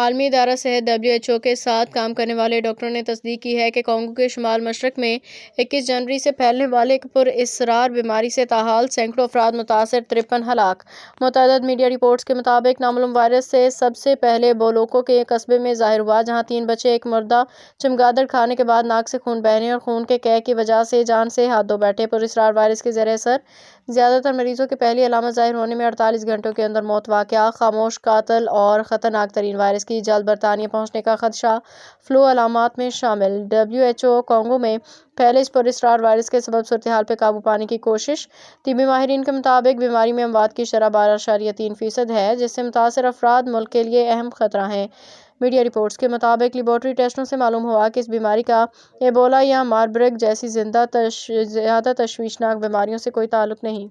عالمی ادارہ صحت WHO کے ساتھ کام کرنے والے ڈاکٹروں نے تصدیق کی ہے کہ کانگو کے شمال مشرق میں 21 جنوری سے پھیلنے والے ایک پراسرار بیماری سے تاحال سینکڑوں افراد متاثر، 53 ہلاک۔ متعدد میڈیا رپورٹس کے مطابق نامعلوم وائرس سے سب سے پہلے بولوکو کے قصبے میں ظاہر ہوا، جہاں 3 بچے ایک مردہ چمگادڑ کھانے کے بعد ناک سے خون بہنے اور خون کے قے کی وجہ سے جان سے ہاتھ دھو بیٹھے۔ پراسرار وائرس کے زیر اثر زیادہ تر مریضوں کی پہلی علامت ظاہر ہونے میں 48 گھنٹوں کے اندر موت۔ واقعہ خاموش، قاتل اور خطرناک ترین وائرس کی جلد برطانیہ پہنچنے کا خدشہ فلو علامات میں شامل۔ WHO کانگو میں پھیلے اس پراسرار وائرس کے سبب صورتحال پر قابو پانے کی کوشش۔ طبی ماہرین کے مطابق بیماری میں اموات کی شرح 12.3% ہے، جس سے متاثر افراد ملک کے لیے اہم خطرہ ہیں۔ میڈیا رپورٹس کے مطابق لیبارٹری ٹیسٹوں سے معلوم ہوا کہ اس بیماری کا ایبولا یا ماربرگ جیسی زیادہ تشویشناک بیماریوں سے کوئی تعلق نہیں۔